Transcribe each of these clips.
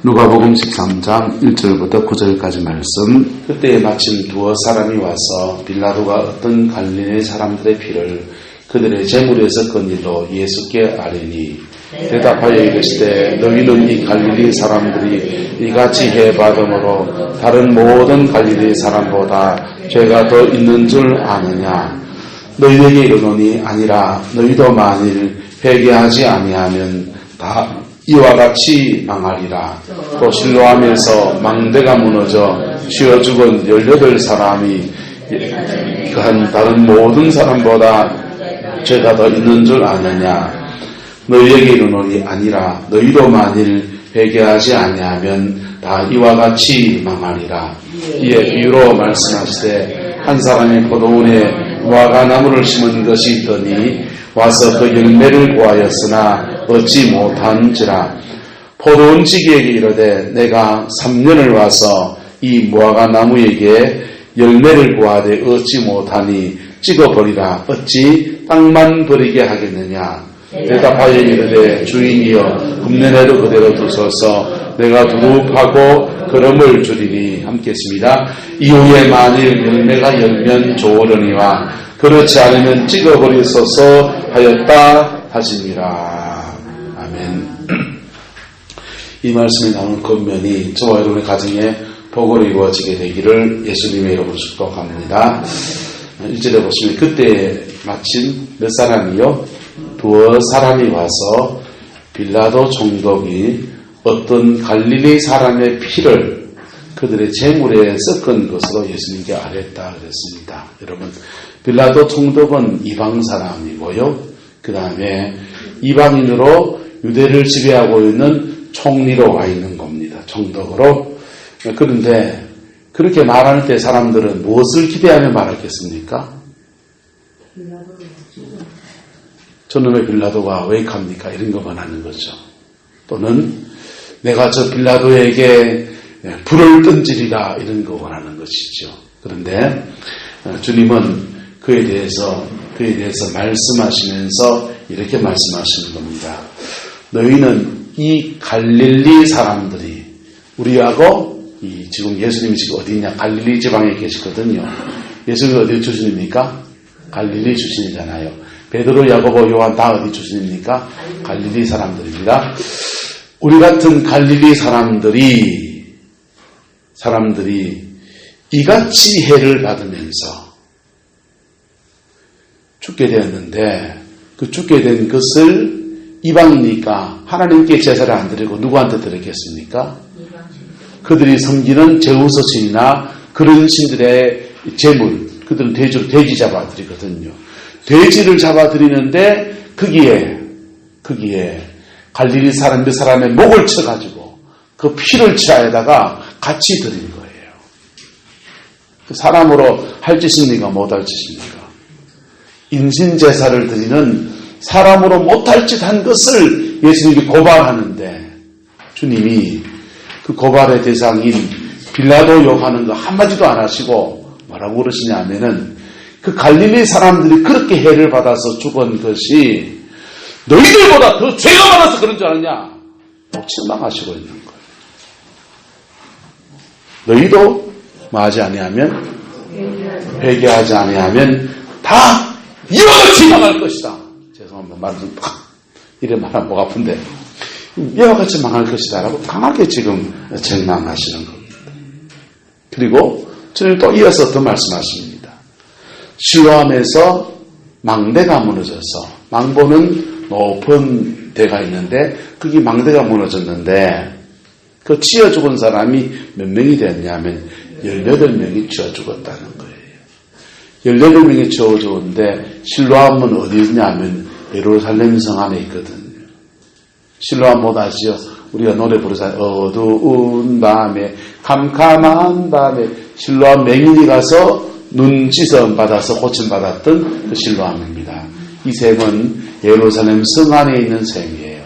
누가복음 13장 1절부터 9절까지 말씀. 그때에 마침 두어 사람이 와서 빌라도가 어떤 갈릴리 사람들의 피를 그들의 제물에서 건일로 예수께 아뢰니 대답하여 이르시되 너희는 이 갈릴리 사람들이 이같이 해받음으로 다른 모든 갈릴리 사람보다 죄가 더 있는 줄 아느냐. 너희에게 이르노니 아니라 너희도 만일 회개하지 아니하면 다 이와 같이 망하리라. 또 실로암에서 망대가 무너져 쉬어 죽은 18사람이 한 다른 모든 사람보다 죄가 더 있는 줄 아느냐. 너희에게 이르노니 아니라 너희도 만일 회개하지 아니하면 다 이와 같이 망하리라. 이에 비유로 말씀하시되 한 사람이 포도원에 무화과나무를 심은 것이 있더니 와서 그 열매를 구하였으나 얻지 못한지라. 포도원 지기에게 이르되 내가 3년을 와서 이 무화과나무에게 열매를 구하되 얻지 못하니 찍어버리라. 어찌 땅만 버리게 하겠느냐. 대답하여 이르되 주인이여 금년에도 그대로 두소서. 내가 두릅하고 걸음을 주리니. 함께 했습니다. 이후에 만일 열매가 열면 좋으려니와 그렇지 않으면 찍어버리소서 하였다 하시니라. 아멘. 이 말씀에 나오는 겉면이 저와 여러분의 가정에 복으로 이루어지게 되기를 예수님의 이름으로 축복합니다. 1절에 보시면 그때 마침 몇 사람이요? 두어 사람이 와서 빌라도 총독이 어떤 갈릴리 사람의 피를 그들의 제물에 섞은 것으로 예수님께 아뢰었다 그랬습니다. 여러분, 빌라도 총독은 이방 사람이고요. 그 다음에 이방인으로 유대를 지배하고 있는 총리로 와 있는 겁니다. 총독으로. 그런데 그렇게 말할 때 사람들은 무엇을 기대하며 말하겠습니까? 저놈의 빌라도가 왜 갑니까? 이런 거 원하는 거죠. 또는 내가 저 빌라도에게 불을 던지리라 이런 거 원하는 것이죠. 그런데 주님은 그에 대해서 말씀하시면서 이렇게 말씀하시는 겁니다. 너희는 이 갈릴리 사람들이 우리하고 지금 예수님이 지금 어디 있냐? 갈릴리 지방에 계시거든요. 예수님이 어디 출신입니까? 갈릴리 출신이잖아요. 베드로, 야고보, 요한 다 어디 출신입니까? 갈릴리 사람들입니다. 우리 같은 갈릴리 사람들이 이같이 해를 받으면서 죽게 되었는데 그 죽게 된 것을 이방이니까 하나님께 제사를 안 드리고 누구한테 드렸겠습니까? 그들이 섬기는 제우스 신이나 그런 신들의 제물, 그들은 돼지 잡아드리거든요. 돼지를 잡아드리는데 거기에 갈릴리 사람 몇 사람의 목을 쳐가지고 그 피를 치아에다가 같이 드린 거예요. 그 사람으로 할 짓입니까? 못할 짓입니까? 인신제사를 드리는 사람으로 못할 짓 한 것을 예수님이 고발하는데 주님이 그 고발의 대상인 빌라도 욕하는 거 한마디도 안 하시고 뭐라고 그러시냐 하면은 그 갈릴리 사람들이 그렇게 해를 받아서 죽은 것이 너희들보다 더 죄가 많아서 그런 줄 아느냐? 책망하시고 있는 거예요. 너희도 뭐하지 아니하면 회개하지 아니하면 다 이와 같이 망할 것이다. 죄송합니다. 말을 좀 이래 말하면 목 아픈데 이와 같이 망할 것이다 라고 강하게 지금 책망하시는 겁니다. 그리고 저는 또 이어서 더 말씀하십니다. 실로암에서 망대가 무너져서 망보는 높은 데가 있는데 거기 망대가 무너졌는데 그 치여 죽은 사람이 몇 명이 됐냐면 18명이 치여 죽었다는 거예요. 18명이 치여 죽었는데 실로암은 어디 있냐면 예루살렘 성 안에 있거든요. 실로암 못 아시죠? 우리가 노래 부르잖아요. 어두운 밤에 캄캄한 밤에 실로암 맹인이 가서 눈 찢어 받아서 고침받았던 그 실로암입니다. 이 샘은 예루살렘 성 안에 있는 샘이에요.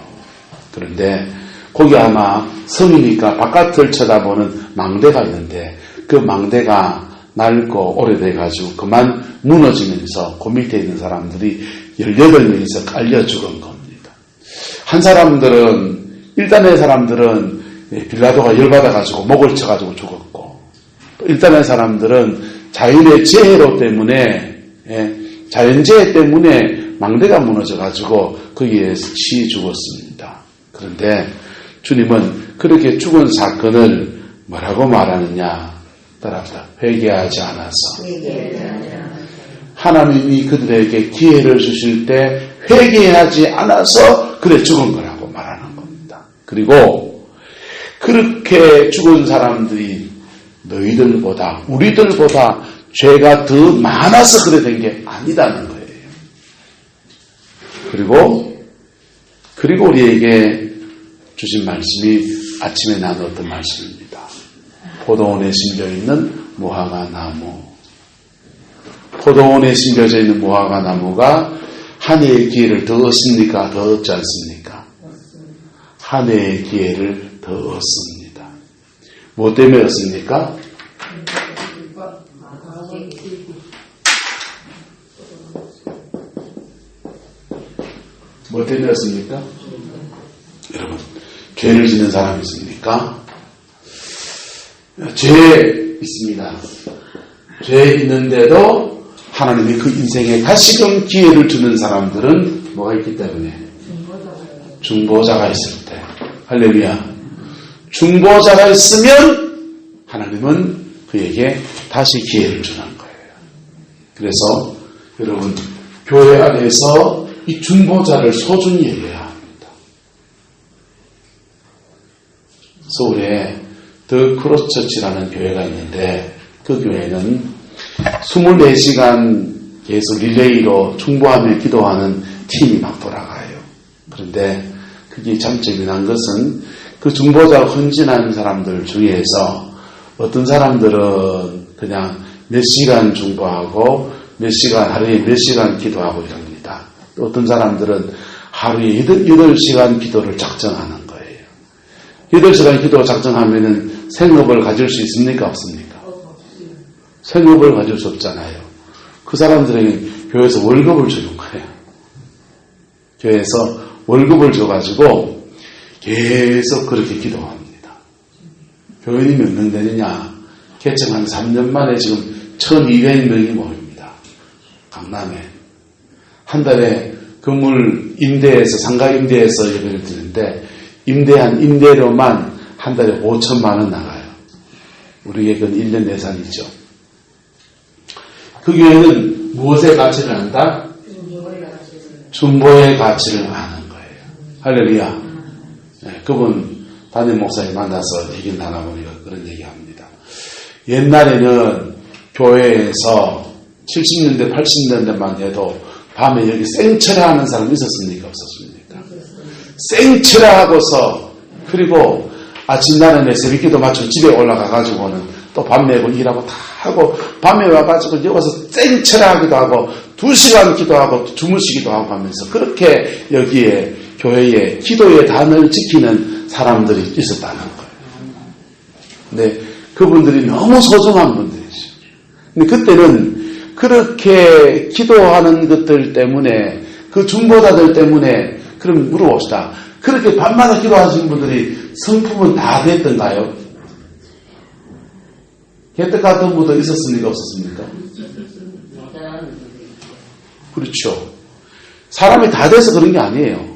그런데 거기 아마 성이니까 바깥을 쳐다보는 망대가 있는데 그 망대가 낡고 오래돼가지고 그만 무너지면서 그 밑에 있는 사람들이 18명이서 깔려 죽은 겁니다. 한 사람들은 일단의 사람들은 빌라도가 열받아가지고 목을 쳐가지고 죽었고, 또 일단의 사람들은 자연의 재해로 때문에, 자연재해 때문에 망대가 무너져가지고 거기에 치 죽었습니다. 그런데 주님은 그렇게 죽은 사건을 뭐라고 말하느냐? 따라합니다. 회개하지 않아서. 하나님이 그들에게 기회를 주실 때 회개하지 않아서 그래 죽은 거라고 말하는 겁니다. 그리고 그렇게 죽은 사람들이 너희들보다, 우리들보다 죄가 더 많아서 그래 된 게 아니다는 거예요. 그리고 우리에게 주신 말씀이 아침에 나누었던 말씀입니다. 포도원에 심겨 있는 무화과 나무. 포도원에 심겨져 있는 무화과 나무가 한 해의 기회를 더 얻습니까? 더 얻지 않습니까? 한 해의 기회를 더 얻습니다. 뭐 때문에 얻습니까? 뭐 때문에 얻습니까? 여러분, 죄를 짓는 사람이 있습니까? 죄 있습니다. 죄 있는데도 하나님이 그 인생에 다시금 기회를 주는 사람들은 뭐가 있기 때문에? 중보자가 있을 때. 할렐루야. 중보자가 있으면 하나님은 그에게 다시 기회를 주는 거예요. 그래서 여러분, 교회 안에서 이 중보자를 소중히 여겨야 합니다. 서울에 더 크로스처치라는 교회가 있는데 그 교회는 24시간 계속 릴레이로 중보하며 기도하는 팀이 막 돌아가요. 그런데 그게 참 재미난 것은 그 중보자가 헌신한 사람들 중에서 어떤 사람들은 그냥 몇 시간 중보하고 하루에 몇 시간 기도하고 이럽니다. 또 어떤 사람들은 하루에 8시간 기도를 작정하는 거예요. 8시간 기도 작정하면은 생업을 가질 수 있습니까? 없습니까? 생업을 가질 수 없잖아요. 그 사람들에게 교회에서 월급을 주는 거예요. 교회에서 월급을 줘가지고 계속 그렇게 기도합니다. 교인이 몇 명 되느냐? 개청한 3년 만에 지금 1200명이 모입니다. 강남에. 한 달에 건물 임대해서, 상가 임대해서 예배를 드리는데 임대한 임대료만 한 달에 5천만 원 나가요. 우리에게 그건 1년 예산이죠. 그 교회는 무엇의 가치를 안다? 중보의 가치를 아는 거예요. 할렐루야. 네, 그분 담임 목사님 만나서 얘기 나눠보니까 그런 얘기합니다. 옛날에는 교회에서 70년대, 80년대만 해도 밤에 여기 생철회하는 사람이 있었습니까? 없었습니까? 생철회하고서 그리고 아침 나는 새벽기도 마치고 집에 올라가가지고는 또 밤 내고 일하고 다 하고 밤에 와가지고 여기서 생철회하기도 하고 2시간 기도하고 주무시기도 하고 하면서 그렇게 여기에 교회에 기도의 단을 지키는 사람들이 있었다는 거예요. 근데 그분들이 너무 소중한 분들이죠. 근데 그때는 그렇게 기도하는 것들 때문에 그 중보자들 때문에 그럼 물어봅시다. 그렇게 밤마다 기도하시는 분들이 성품은 다 됐던가요? 개떡 같은 분도 있었습니까? 없었습니까? 그렇죠. 사람이 다 돼서 그런 게 아니에요.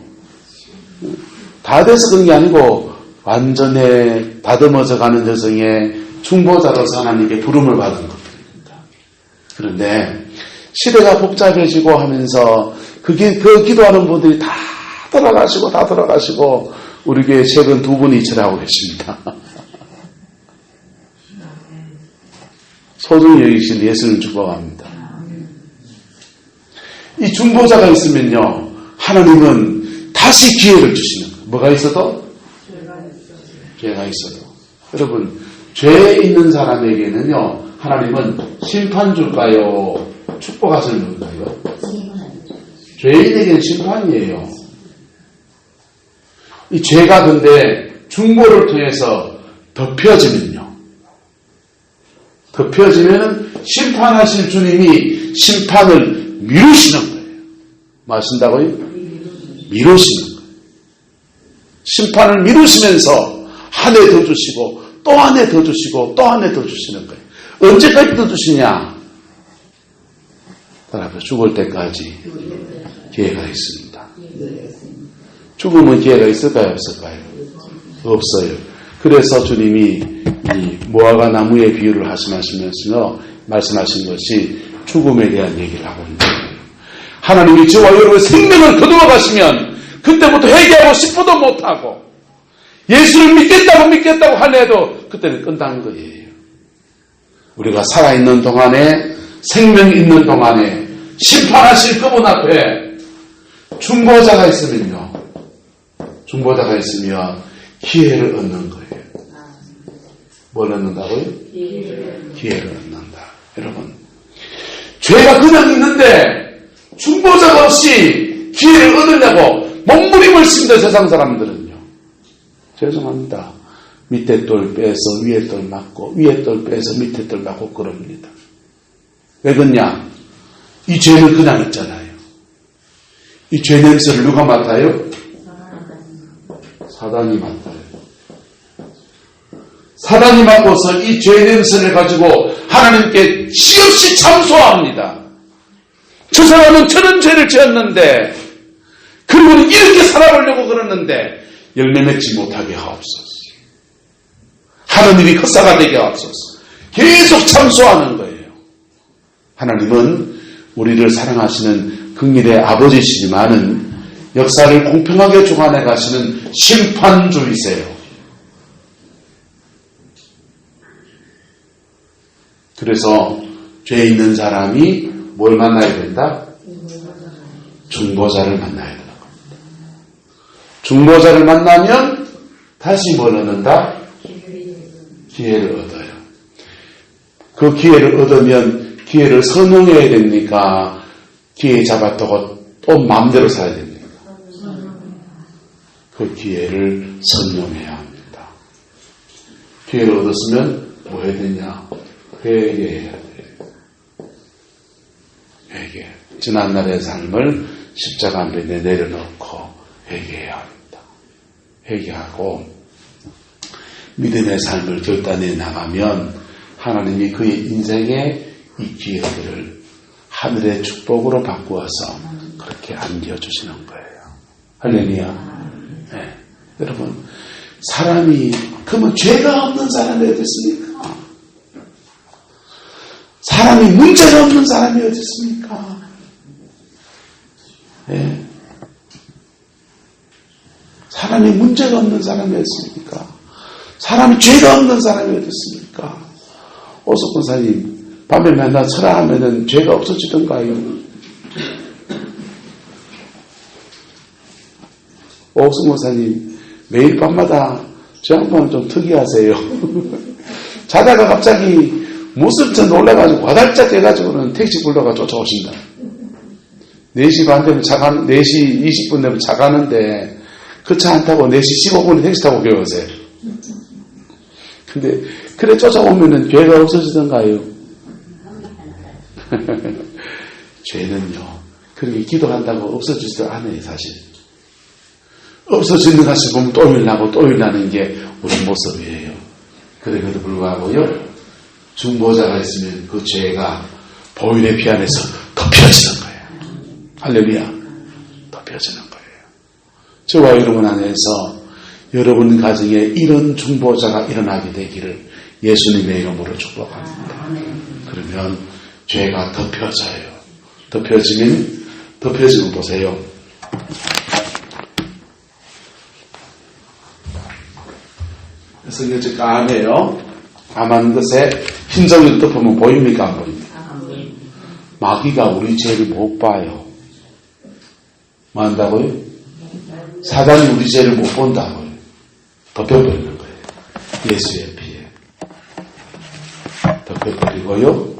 다 돼서 그런 게 아니고 완전히 다듬어져 가는 여성의 중보자로서 하나님께 부름을 받은 것들입니다. 그런데 시대가 복잡해지고 하면서 그 기도하는 분들이 다 돌아가시고 우리 교회 최근 2분이 철회하고 계십니다. 소중히 여기신 예수를 축복합니다. 이 중보자가 있으면요, 하나님은 다시 기회를 주시는 거예요. 뭐가 있어도? 죄가 있어도. 여러분, 죄 있는 사람에게는요, 하나님은 심판 줄까요? 축복하시는 건가요? 죄인에게는 심판이에요. 이 죄가 근데 중보를 통해서 덮여지면요. 덮여지면은 심판하실 주님이 심판을 미루시는 거예요. 뭐 하신다고요? 미루시는 거예요. 심판을 미루시면서 한 해 더 주시고 또 한 해 더 주시고 또 한 해 더 주시는 거예요. 언제까지 더 주시냐? 따라서 죽을 때까지 기회가 있습니다. 죽으면 기회가 있을까요? 없을까요? 없어요. 그래서 주님이 이 무화과 나무의 비유를 하시면서 말씀하신 것이 죽음에 대한 얘기를 하고 있는 거예요. 하나님이 저와 여러분의 생명을 거두어 가시면 그때부터 회개하고 싶어도 못하고 예수를 믿겠다고 하네도 그때는 끝난 거예요. 우리가 살아있는 동안에 생명 있는 동안에 심판하실 그분 앞에 중보자가 있으면요. 중보자가 있으면 기회를 얻는 거예요. 뭘 얻는다고요? 기회를 얻는다. 여러분, 죄가 그냥 있는데 중보자가 없이 기회를 얻으려고 몸부림을 씁니다. 세상 사람들은요. 죄송합니다. 밑에 돌 빼서 위에 돌 맞고 위에 돌 빼서 밑에 돌 맞고 그럽니다. 왜 그러냐? 이 죄는 그냥 있잖아요. 이 죄 냄새를 누가 맡아요? 사단이 맡아요. 사단이 맡고서 이 죄 냄새를 가지고 하나님께 시없이 참소합니다. 저 사람은 저런 죄를 지었는데 그리고 이렇게 살아보려고 그러는데 열매 맺지 못하게 하옵소서. 하는 일이 헛사가 되게 하옵소서. 계속 참소하는 거예요. 하나님은 우리를 사랑하시는 긍휼의 아버지시지만은 역사를 공평하게 주관해 가시는 심판주이세요. 그래서 죄 있는 사람이 뭘 만나야 된다? 중보자를 만나야 된다. 중보자를 만나면 다시 뭘 얻는다? 기회를 얻어요. 그 기회를 얻으면 기회를 선용해야 됩니까? 기회 잡았다고 또 마음대로 살아야 됩니까? 그 기회를 선용해야 합니다. 기회를 얻었으면 뭐 해야 되냐? 회개해야 돼요. 회개. 지난날의 삶을 십자가 앞에 내려놓고 회개해야 합니다. 회개하고 믿음의 삶을 결단해 나가면 하나님이 그의 인생에 이 기회들을 하늘의 축복으로 바꾸어서 그렇게 안겨주시는 거예요. 할렐루야. 네. 여러분, 사람이, 그러면 죄가 없는 사람이 어디 있습니까? 사람이 문제가 없는 사람이 어디 있습니까? 네. 사람이 문제가 없는 사람이 어디 있습니까? 사람이 죄가 없는 사람이 어디 있습니까? 오석권사님, 밤에 맨날 설화하면은 죄가 없어지던가요? 오석권사님, 매일 밤마다 저 양반은 좀 특이하세요. 자다가 갑자기 무슨 놀라가지고 와달짝 깨가지고는 택시 불러가 쫓아오신다. 4시 반 되면 4시 20분 되면 차 가는데 그 차 안 타고 4시 15분에 택시 타고 겨우세요. 근데 그래 쫓아오면은 죄가 없어지던가요? 죄는요, 그렇게 기도한다고 없어지지도 않아요, 사실. 없어지는 것을 보면 또 일나고 또 일나는 게 우리 모습이에요. 그래도 불구하고요, 중보자가 있으면 그 죄가 보혈의 피 안에서 덮여지는 거예요. 할렐루야. 덮여지는 거예요. 저와 여러분 안에서 여러분 가정에 이런 중보자가 일어나게 되기를 예수님의 이름으로 축복합니다. 그러면 죄가 덮여져요. 덮여지면 보세요. 성경책 까매요. 까만 것에 흰정을 덮으면 보입니까? 안 보입니까? 마귀가 우리 죄를 못 봐요. 뭐 한다고요? 사단이 우리 죄를 못 본다고요. 덮여버리는 거예요. 예수의 피에. 덮여버리고요.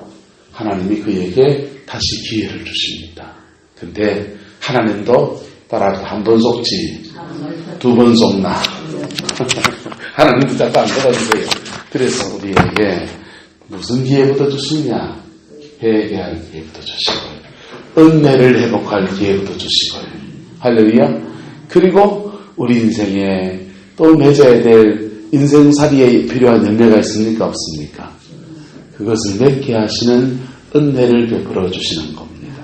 하나님이 그에게 다시 기회를 주십니다. 근데 하나님도 따라서 한 번 속지 2번 속나. 하나님도 자꾸 안 받아주세요. 그래서 우리에게 무슨 기회부터 주시냐? 회개할 기회부터 주시고요. 은혜를 회복할 기회부터 주시고요. 할렐루야. 그리고 우리 인생에 또 맺어야 될 인생살이에 필요한 열매가 있습니까? 없습니까? 그것을 맺게 하시는 은혜를 베풀어 주시는 겁니다.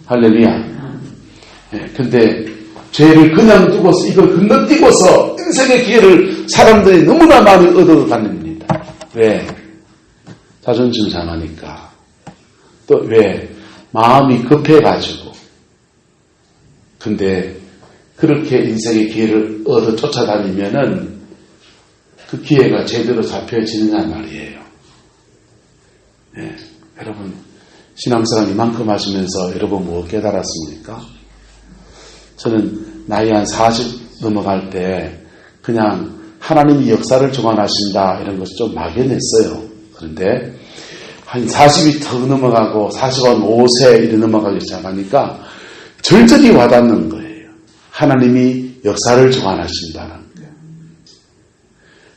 할렐루야. 근데 죄를 그냥 두고서 이걸 건너뛰고서 인생의 기회를 사람들이 너무나 많이 얻어갑니다. 왜? 자존심 상하니까. 또 왜? 마음이 급해가지고. 근데 그렇게 인생의 기회를 얻어 쫓아다니면은 그 기회가 제대로 잡혀지느냐 말이에요. 여러분, 신앙생활 이만큼 하시면서 여러분 뭐 깨달았습니까? 저는 나이 한 40 넘어갈 때 그냥 하나님이 역사를 주관하신다 이런 것을 좀 막연했어요. 그런데 한 40이 턱 넘어가고 45세 이래 넘어가기 시작하니까 절절히 와닿는 거예요. 하나님이 역사를 주관하신다는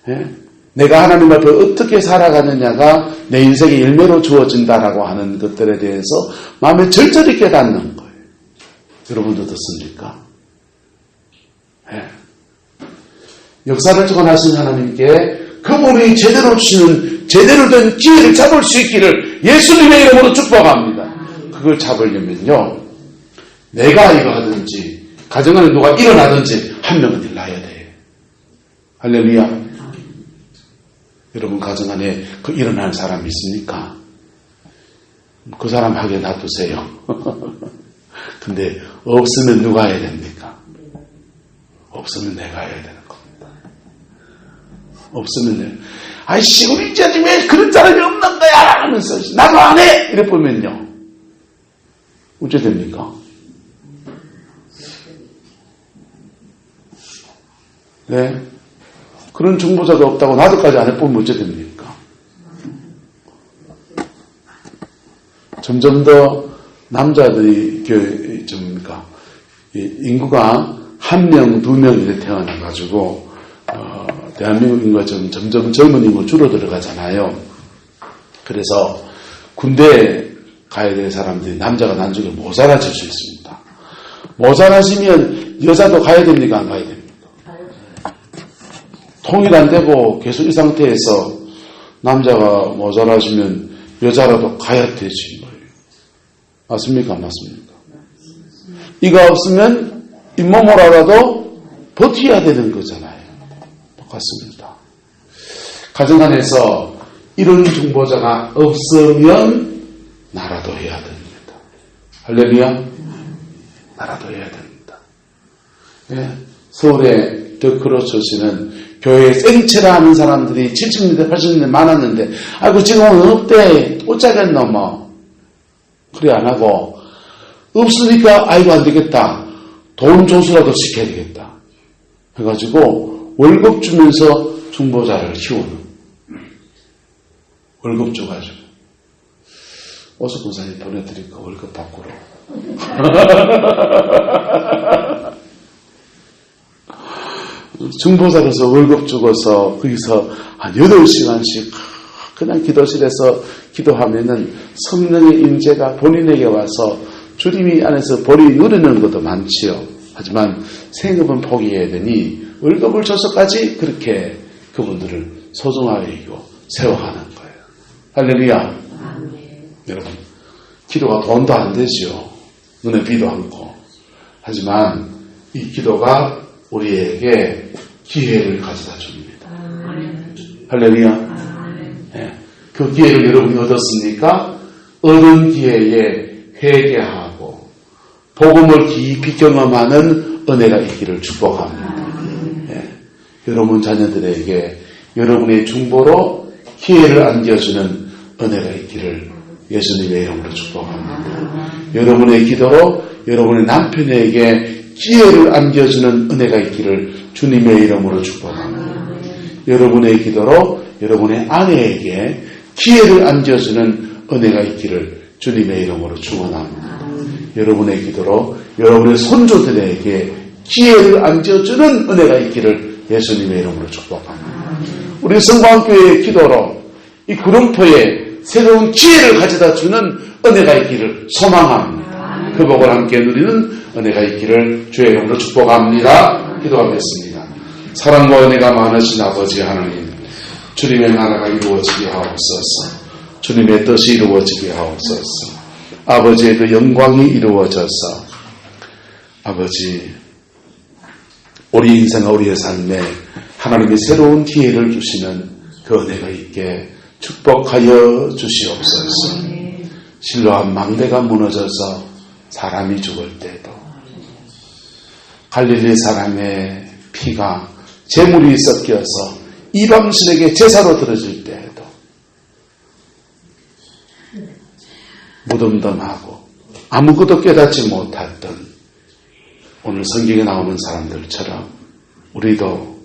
거예요. 내가 하나님 앞에 어떻게 살아가느냐가 내 인생의 열매로 주어진다라고 하는 것들에 대해서 마음에 절절히 깨닫는 거예요. 여러분도 듣습니까? 역사를 주관하신 하나님께 그분이 제대로 주시는 제대로 된 기회를 잡을 수 있기를 예수님의 이름으로 축복합니다. 그걸 잡으려면요, 내가 이거 하든지 가정 안에 누가 일어나든지 한 명은 일어나야 돼. 할렐루야. 여러분 가정 안에 그 일어나는 사람이 있습니까? 그 사람 하게 놔두세요. 근데 없으면 누가 해야 됩니까? 없으면 내가 해야 되는 겁니다. 없으면 아이씨 우리 이제는 왜 그런 사람이 없는 거야 하면서 나도 안 해 이래 보면요 어째 됩니까? 네, 그런 중보자도 없다고 나도까지 안 해보면 어째 됩니까? 점점 더 남자들이 인구가 1명, 2명 이렇게 태어나가지고 대한민국 인구가 점점 젊은 인구가 줄어들어가잖아요. 그래서 군대에 가야 될 사람들이 남자가 나중에 모자라질 수 있습니다. 모자라시면 여자도 가야 됩니까? 안 가야 됩니까? 통일 안 되고 계속 이 상태에서 남자가 모자라시면 여자라도 가야 되지 거예요. 맞습니까? 안 맞습니까? 이가 없으면 잇몸으로라도 버텨야 되는 거잖아요. 똑같습니다. 가정 안에서 이런 중보자가 없으면 나라도 해야 됩니다. 할렐루야. 나라도 해야 됩니다. 네. 서울에 더크로처치는 교회에 생체라 하는 사람들이 70년대, 80년대 많았는데 아이고 지금은 없대. 어쩌겠노 뭐. 그래 안 하고 없으니까 아이고 안 되겠다. 돈 조수라도 시켜야 되겠다. 해가지고 월급 주면서 중보자를 키우는. 월급 줘가지고. 어서 권사님 보내드릴까 월급 밖으로. 중보자로서 월급 주고서 거기서 한 8시간씩 그냥 기도실에서 기도하면은 성령의 임재가 본인에게 와서 주님이 안에서 본인이 누리는 것도 많지요. 하지만 생업은 포기해야 되니 월급을 줘서까지 그렇게 그분들을 소중하게 이고 세워가는 거예요. 할렐루야. 여러분, 기도가 돈도 안 되지요. 눈에 비도 않고. 하지만 이 기도가 우리에게 기회를 가져다 줍니다. 할렐루야. 네. 그 기회를 여러분이 얻었습니까? 얻은 기회에 회개하고 복음을 깊이 경험하는 은혜가 있기를 축복합니다. 네. 여러분 자녀들에게 여러분의 중보로 기회를 안겨주는 은혜가 있기를 예수님의 이름으로 축복합니다. 여러분의 기도로 여러분의 남편에게 기회를 안겨주는 은혜가 있기를 주님의 이름으로 축복합니다. 여러분의 기도로 여러분의 아내에게 기회를 안겨주는 은혜가 있기를 주님의 이름으로 축원합니다. 여러분의 기도로 여러분의 손주들에게 기회를 안겨주는 은혜가 있기를 예수님의 이름으로 축복합니다. 우리 성광교회의 기도로 이 구름포에 새로운 기회를 가져다 주는 은혜가 있기를 소망합니다. 그 복을 함께 누리는 은혜가 있기를 주의 이름으로 축복합니다. 기도하겠습니다. 사랑과 은혜가 많으신 아버지 하나님, 주님의 나라가 이루어지게 하옵소서. 주님의 뜻이 이루어지게 하옵소서. 아버지의 그 영광이 이루어져서 아버지 우리 인생과 우리의 삶에 하나님이 새로운 기회를 주시는 그 은혜가 있게 축복하여 주시옵소서. 실로암 망대가 무너져서 사람이 죽을 때도 갈릴리 사람의 피가 재물이 섞여서 이방신에게 제사로 들어질 때에도 무덤덤하고 아무것도 깨닫지 못했던 오늘 성경에 나오는 사람들처럼 우리도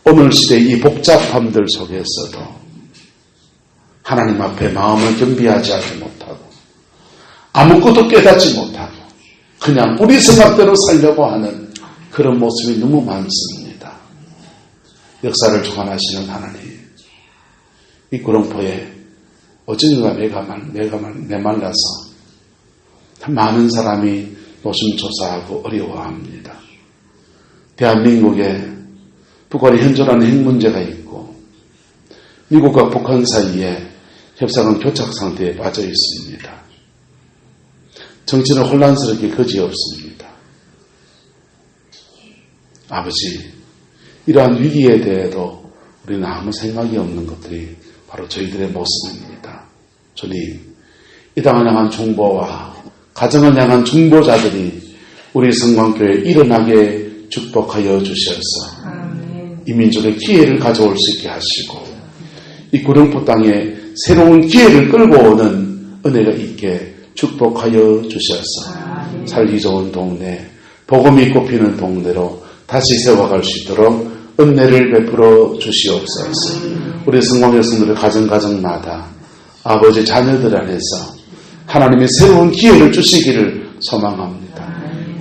오늘 시대 이 복잡함들 속에서도 하나님 앞에 마음을 겸비하지 하지 못하고 아무것도 깨닫지 못하고 그냥 우리 생각대로 살려고 하는 그런 모습이 너무 많습니다. 역사를 주관하시는 하나님, 이 구렁포에 어쩐가 메말라서 많은 사람이 노심초사하고 어려워합니다. 대한민국에 북한이 현존하는 핵 문제가 있고 미국과 북한 사이에 협상은 교착 상태에 빠져 있습니다. 정치는 혼란스럽게 그지없습니다. 아버지, 이러한 위기에 대해도 우리는 아무 생각이 없는 것들이 바로 저희들의 모습입니다. 주님, 이 땅을 향한 중보와 가정을 향한 중보자들이 우리 성광교회에 일어나게 축복하여 주셔서 이 민족의 기회를 가져올 수 있게 하시고 이 구룡포 땅에 새로운 기회를 끌고 오는 은혜가 있게 축복하여 주셔서 살기 좋은 동네, 복음이 꼽히는 동네로 다시 세워갈 수 있도록 은혜를 베풀어 주시옵소서. 우리 성광 여성들의 가정마다 아버지 자녀들 안에서 하나님의 새로운 기회를 주시기를 소망합니다.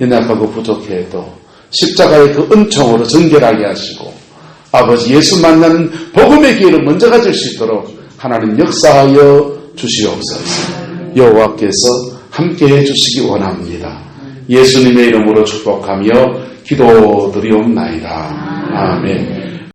연약하고 부족해도 십자가의 그 은총으로 정결하게 하시고 아버지 예수 만나는 복음의 기회를 먼저 가질 수 있도록 하나님 역사하여 주시옵소서. 여호와께서 함께해 주시기 원합니다. 예수님의 이름으로 축복하며 기도드리옵나이다. 아멘.